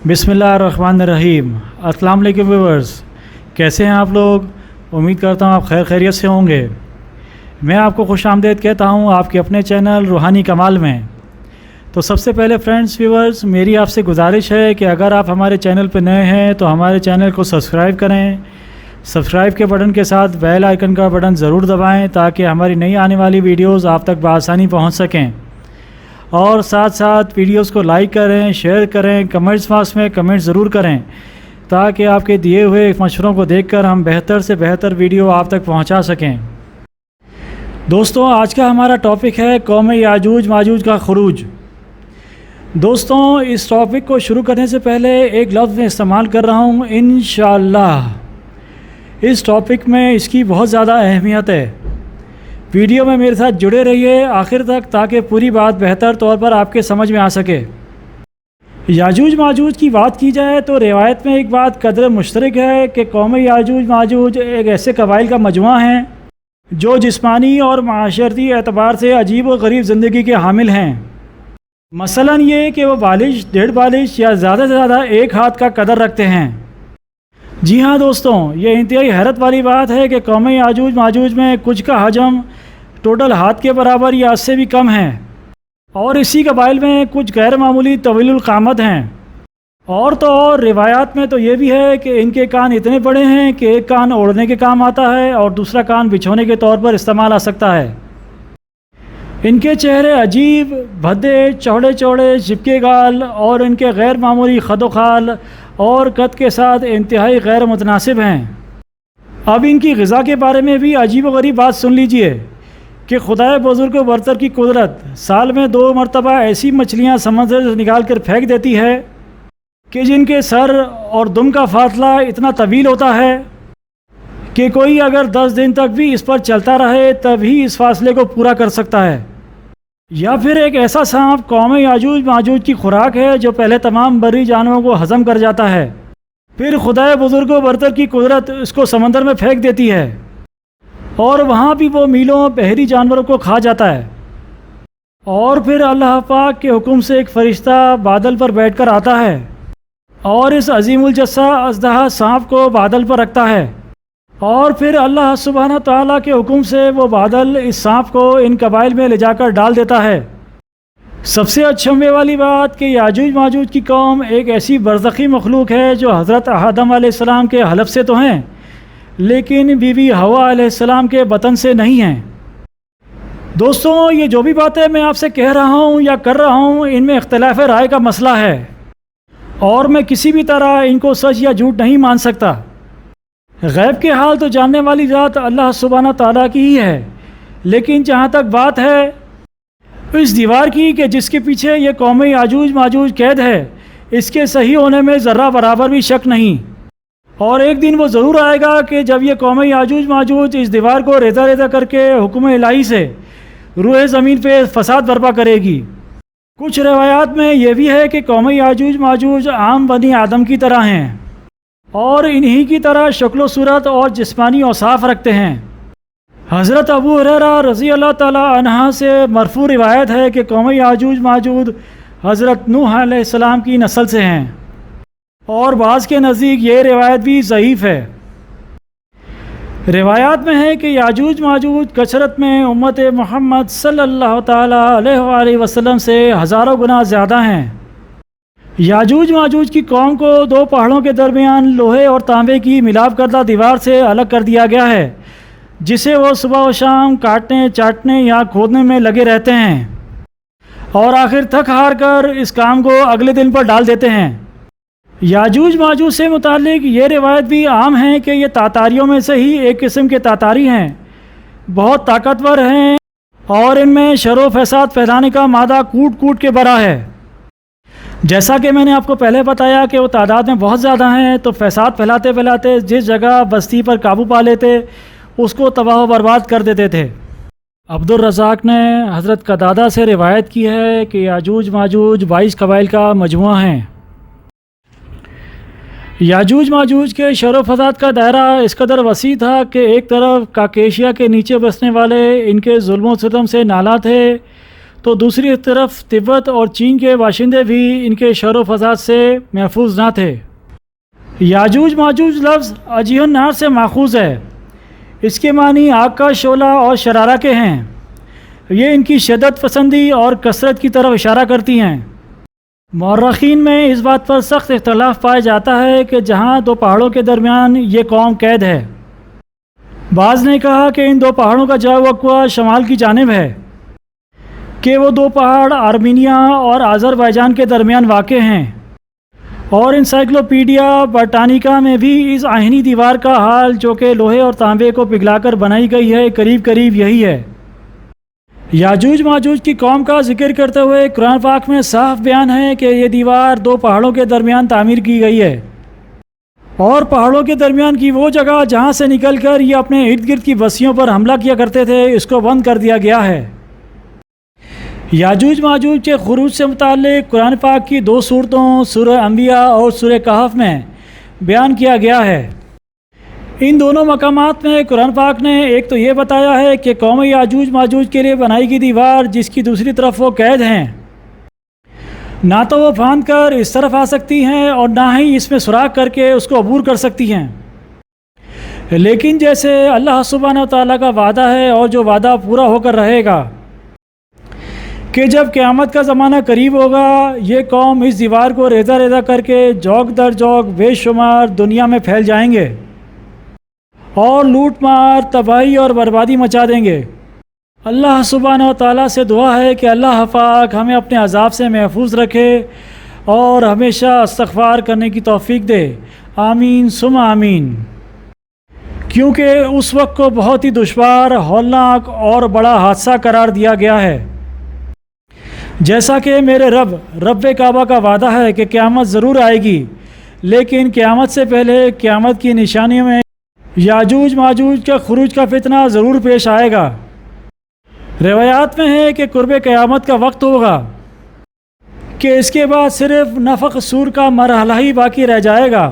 बिस्मिल्लाहिर्रहमानिर्रहीम। अस्सलाम वालेकुम व्यूअर्स, कैसे हैं आप लोग? उम्मीद करता हूँ आप खैर खैरियत से होंगे। मैं आपको खुश आमदीद कहता हूँ आपके अपने चैनल रूहानी कमाल में। तो सबसे पहले फ्रेंड्स व्यूअर्स, मेरी आपसे गुजारिश है कि अगर आप हमारे चैनल पर नए हैं तो हमारे चैनल को सब्सक्राइब करें। सब्सक्राइब के बटन के साथ बेल आइकन का बटन ज़रूर दबाएं ताकि हमारी नई आने वाली वीडियोज़ आप तक बआसानी पहुँच सकें। और साथ साथ वीडियोस को लाइक करें, शेयर करें, कमेंट्स बॉक्स में कमेंट ज़रूर करें ताकि आपके दिए हुए मशवरों को देखकर हम बेहतर से बेहतर वीडियो आप तक पहुंचा सकें। दोस्तों, आज का हमारा टॉपिक है कौम याजूज माजूज का खुरूज। दोस्तों, इस टॉपिक को शुरू करने से पहले एक लफ्ज़ में इस्तेमाल कर रहा हूँ, इंशाअल्लाह। इस टॉपिक में इसकी बहुत ज़्यादा अहमियत है। वीडियो में मेरे साथ जुड़े रहिए आखिर तक ताकि पूरी बात बेहतर तौर पर आपके समझ में आ सके। याजूज माजूज की बात की जाए तो रिवायत में एक बात कदर मुश्तरक है कि कौम याजूज माजूज एक ऐसे कबाइल का मजमुआ हैं जो जिस्मानी और माशरती एतबार से अजीब व गरीब ज़िंदगी के हामिल हैं। मसलन ये कि वो बालिश, डेढ़ बालिश या ज़्यादा से ज़्यादा एक हाथ का कदर रखते हैं। जी हाँ दोस्तों, ये इंतहाई हैरत वाली बात है कि कौम याजूज माजूज में कुछ का हजम टोटल हाथ के बराबर या उससे भी कम है, और इसी कबाइल में कुछ गैर मामूली तवीलुल क़ामत हैं। और तो और रिवायात में तो ये भी है कि इनके कान इतने बड़े हैं कि एक कान ओढ़ने के काम आता है और दूसरा कान बिछोने के तौर पर इस्तेमाल आ सकता है। इनके चेहरे अजीब, भद्दे, चौड़े चौड़े, चिपके गाल और इनके गैर मामूली खदोखाल और कद के साथ इंतहाई गैर मुतनासिब हैं। अब इनकी ग़िज़ा के बारे में भी अजीब व गरीब बात सुन लीजिए कि खुदाए बुज़ुर्ग बरतर की कुदरत साल में 2 मरतबा ऐसी मछलियाँ समंदर से निकाल कर फेंक देती है कि जिनके सर और दुम का फासला इतना तवील होता है कि कोई अगर 10 दिन तक भी इस पर चलता रहे तभी इस फासले को पूरा कर सकता है। या फिर एक ऐसा सांप कौम याजूज माजूज की खुराक है जो पहले तमाम बर्री जानवरों को हज़म कर जाता है, फिर खुदाए बुज़ुर्ग बरतर की कुदरत इसको समंदर में फेंक देती है और वहाँ भी वो मीलों बहरी जानवरों को खा जाता है। और फिर अल्लाह पाक के हुक्म से एक फ़रिश्ता बादल पर बैठकर आता है और इस अजीमुल जस्सा अज़दहा सांप को बादल पर रखता है, और फिर अल्लाह सुब्हाना तआला के हुक्म से वो बादल इस सांप को इन कबाइल में ले जाकर डाल देता है। सबसे अचंभे वाली बात कि याजूज माजूज की कौम एक ऐसी बरज़खी मखलूक है जो हज़रत आदम अलैहिस्सलाम के हलफ से तो हैं लेकिन बीवी हवा अलैहिस्सलाम के बतन से नहीं हैं। दोस्तों, ये जो भी बातें मैं आपसे कह रहा हूँ या कर रहा हूँ इनमें इख्तिलाफ़ राय का मसला है और मैं किसी भी तरह इनको सच या झूठ नहीं मान सकता। गैब के हाल तो जानने वाली ज़ात अल्लाह सुब्हाना तआला की ही है, लेकिन जहाँ तक बात है इस दीवार की कि जिसके पीछे ये कौम याजूज माजूज कैद है, इसके सही होने में ज़र्रा बराबर भी शक नहीं। और एक दिन वो ज़रूर आएगा कि जब ये कौम याजूज माजूज इस दीवार को रेजा रेजा करके हुक्म इलाही से रूह ज़मीन पे फसाद बर्पा करेगी। कुछ रवायात में ये भी है कि कौम याजूज माजूज आम बनी आदम की तरह हैं और इन्हीं की तरह शक्ल सूरत और जिस्मानी औसाफ रखते हैं। हज़रत अबू हुरैरा रज़ी अल्लाह ताला अन्हा से मरफू रिवायत है कि कौम याजूज माजूज हज़रत नूह अलैहिस्सलाम की नस्ल से हैं, और बाज़ के नज़दीक ये रिवायत भी ज़ईफ़ है। रिवायात में है कि याजूज माजूज कसरत में उम्मत मोहम्मद सल्लल्लाहु ताला अलैहि वसल्लम से हज़ारों गुना ज़्यादा हैं। याजूज माजूज की कौम को 2 पहाड़ों के दरमियान लोहे और तांबे की मिलाप करदा दीवार से अलग कर दिया गया है, जिसे वो सुबह व शाम काटने, चाटने या खोदने में लगे रहते हैं और आखिर थक हार कर इस काम को अगले दिन पर डाल देते हैं। याजूज माजूज से मुतालिक ये रिवायत भी आम है कि ये तातारियों में से ही एक किस्म के तातारी हैं, बहुत ताकतवर हैं और इनमें शर फसाद फैलाने का मादा कूट कूट के भरा है। जैसा कि मैंने आपको पहले बताया कि वो तादाद में बहुत ज़्यादा हैं, तो फसाद फैलाते फैलाते जिस जगह बस्ती पर काबू पा लेते उसको तबाह व बर्बाद कर देते थे। अब्दुल रज़ाक ने हज़रत कतादा से रिवायत की है कि याजूज माजूज 22 कबाइल का मजमुआ है। याजूज माजूज के शर फसाद का दायरा इस कदर वसी था कि एक तरफ काकेशिया के नीचे बसने वाले इनके जुल्म सितम से नाला थे, تو دوسری طرف تبت اور چین کے باشندے بھی ان کے شر و فساد سے محفوظ نہ تھے۔ یاجوج ماجوج لفظ اجیہن نار سے ماخوذ ہے۔ اس کے معنی آگ کا شعلہ اور شرارہ کے ہیں۔ یہ ان کی شدت پسندی اور کثرت کی طرف اشارہ کرتی ہیں۔ مورخین میں اس بات پر سخت اختلاف پایا جاتا ہے کہ جہاں دو پہاڑوں کے درمیان یہ قوم قید ہے۔ بعض نے کہا کہ ان دو پہاڑوں کا جائے وقوع شمال کی جانب ہے، کہ وہ دو پہاڑ آرمینیا اور آذربائیجان کے درمیان واقع ہیں، اور انسائکلوپیڈیا برٹانیکا میں بھی اس آہنی دیوار کا حال جو کہ لوہے اور تانبے کو پگھلا کر بنائی گئی ہے قریب قریب یہی ہے۔ یاجوج ماجوج کی قوم کا ذکر کرتے ہوئے قرآن پاک میں صاف بیان ہے کہ یہ دیوار دو پہاڑوں کے درمیان تعمیر کی گئی ہے، اور پہاڑوں کے درمیان کی وہ جگہ جہاں سے نکل کر یہ اپنے ارد گرد کی بستیوں پر حملہ کیا کرتے تھے اس کو بند کر دیا گیا ہے۔ یاجوج ماجوج کے خروج سے متعلق قرآن پاک کی دو صورتوں سورہ انبیاء اور سورہ کہف میں بیان کیا گیا ہے۔ ان دونوں مقامات میں قرآن پاک نے ایک تو یہ بتایا ہے کہ قوم یاجوج ماجوج کے لیے بنائی گئی دیوار جس کی دوسری طرف وہ قید ہیں، نہ تو وہ پھاند کر اس طرف آ سکتی ہیں اور نہ ہی اس میں سوراخ کر کے اس کو عبور کر سکتی ہیں، لیکن جیسے اللہ سبحانہ و تعالیٰ کا وعدہ ہے اور جو وعدہ پورا ہو کر رہے گا کہ جب قیامت کا زمانہ قریب ہوگا یہ قوم اس دیوار کو ریزہ ریزہ کر کے جوک در جوک بے شمار دنیا میں پھیل جائیں گے اور لوٹ مار تباہی اور بربادی مچا دیں گے۔ اللہ سبحانہ و تعالیٰ سے دعا ہے کہ اللہ پاک ہمیں اپنے عذاب سے محفوظ رکھے اور ہمیشہ استغفار کرنے کی توفیق دے، آمین ثم آمین۔ کیونکہ اس وقت کو بہت ہی دشوار، ہولناک اور بڑا حادثہ قرار دیا گیا ہے، جیسا کہ میرے رب کعبہ کا وعدہ ہے کہ قیامت ضرور آئے گی، لیکن قیامت سے پہلے قیامت کی نشانیوں میں یاجوج ماجوج کے خروج کا فتنہ ضرور پیش آئے گا۔ روایات میں ہے کہ قرب قیامت کا وقت ہوگا کہ اس کے بعد صرف نفخ صور کا مرحلہ ہی باقی رہ جائے گا،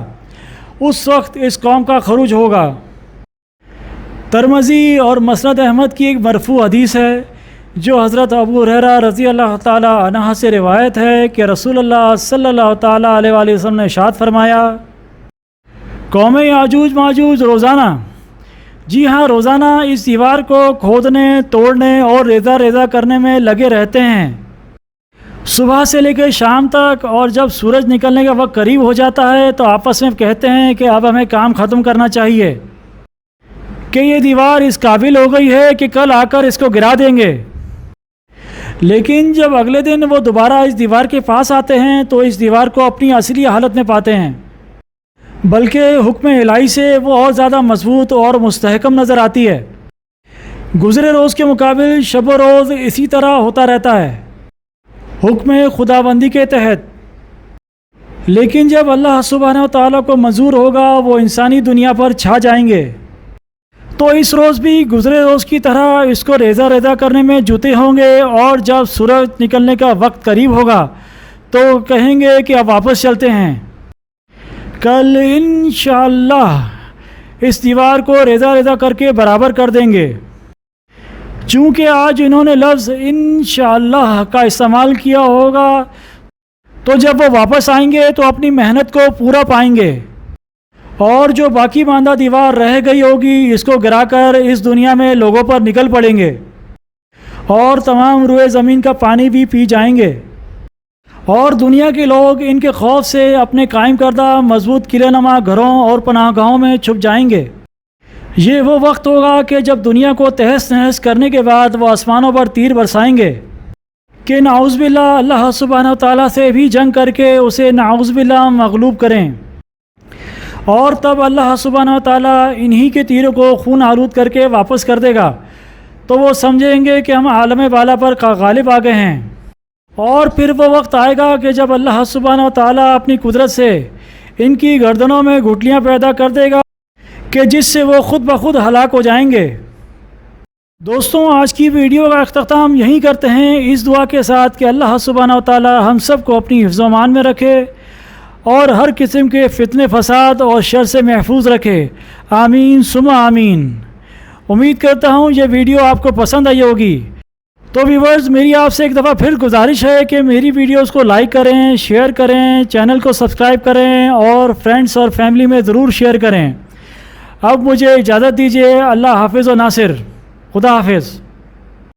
اس وقت اس قوم کا خروج ہوگا۔ ترمذی اور مسند احمد کی ایک مرفوع حدیث ہے جو حضرت ابو ہریرہ رضی اللہ تعالی عنہ سے روایت ہے کہ رسول اللہ صلی اللہ تعالی علیہ وآلہ وسلم نے ارشاد فرمایا، قوم یاجوج ماجوج روزانہ، جی ہاں روزانہ اس دیوار کو کھودنے، توڑنے اور ریزہ ریزہ کرنے میں لگے رہتے ہیں، صبح سے لے کے شام تک، اور جب سورج نکلنے کا وقت قریب ہو جاتا ہے تو آپس میں کہتے ہیں کہ اب ہمیں کام ختم کرنا چاہیے کہ یہ دیوار اس قابل ہو گئی ہے کہ کل آ کر اس کو گرا دیں گے۔ لیکن جب اگلے دن وہ دوبارہ اس دیوار کے پاس آتے ہیں تو اس دیوار کو اپنی اصلی حالت میں پاتے ہیں، بلکہ حکم الہی سے وہ اور زیادہ مضبوط اور مستحکم نظر آتی ہے۔ گزرے روز کے مقابل شب و روز اسی طرح ہوتا رہتا ہے حکم خداوندی کے تحت، لیکن جب اللہ سبحانہ و تعالیٰ کو منظور ہوگا وہ انسانی دنیا پر چھا جائیں گے، تو اس روز بھی گزرے روز کی طرح اس کو ریزہ ریزہ کرنے میں جوتے ہوں گے، اور جب سورج نکلنے کا وقت قریب ہوگا تو کہیں گے کہ اب واپس چلتے ہیں، کل انشاءاللہ اس دیوار کو ریزہ ریزہ کر کے برابر کر دیں گے۔ چونکہ آج انہوں نے لفظ انشاءاللہ کا استعمال کیا ہوگا تو جب وہ واپس آئیں گے تو اپنی محنت کو پورا پائیں گے، اور جو باقی ماندہ دیوار رہ گئی ہوگی اس کو گرا کر اس دنیا میں لوگوں پر نکل پڑیں گے، اور تمام روئے زمین کا پانی بھی پی جائیں گے، اور دنیا کے لوگ ان کے خوف سے اپنے قائم کردہ مضبوط قلعہ نما گھروں اور پناہ گاہوں میں چھپ جائیں گے۔ یہ وہ وقت ہوگا کہ جب دنیا کو تہس نہس کرنے کے بعد وہ آسمانوں پر تیر برسائیں گے کہ نعوذ باللہ اللہ سبحانہ و تعالیٰ سے بھی جنگ کر کے اسے نعوذ باللہ مغلوب کریں، اور تب اللہ سبحانہ و تعالیٰ انہی کے تیروں کو خون آلود کر کے واپس کر دے گا، تو وہ سمجھیں گے کہ ہم عالم بالا پر غالب آ گئے ہیں۔ اور پھر وہ وقت آئے گا کہ جب اللہ سبحانہ و تعالیٰ اپنی قدرت سے ان کی گردنوں میں گھٹلیاں پیدا کر دے گا کہ جس سے وہ خود بخود ہلاک ہو جائیں گے۔ دوستوں، آج کی ویڈیو کا اختتام یہیں کرتے ہیں اس دعا کے ساتھ کہ اللہ سبحانہ و تعالیٰ ہم سب کو اپنی حفظ و امان میں رکھے اور ہر قسم کے فتنے فساد اور شر سے محفوظ رکھے، آمین ثم آمین۔ امید کرتا ہوں یہ ویڈیو آپ کو پسند آئی ہوگی، تو ویورز میری آپ سے ایک دفعہ پھر گزارش ہے کہ میری ویڈیوز کو لائک کریں، شیئر کریں، چینل کو سبسکرائب کریں اور فرینڈس اور فیملی میں ضرور شیئر کریں۔ اب مجھے اجازت دیجیے، اللہ حافظ و ناصر، خدا حافظ۔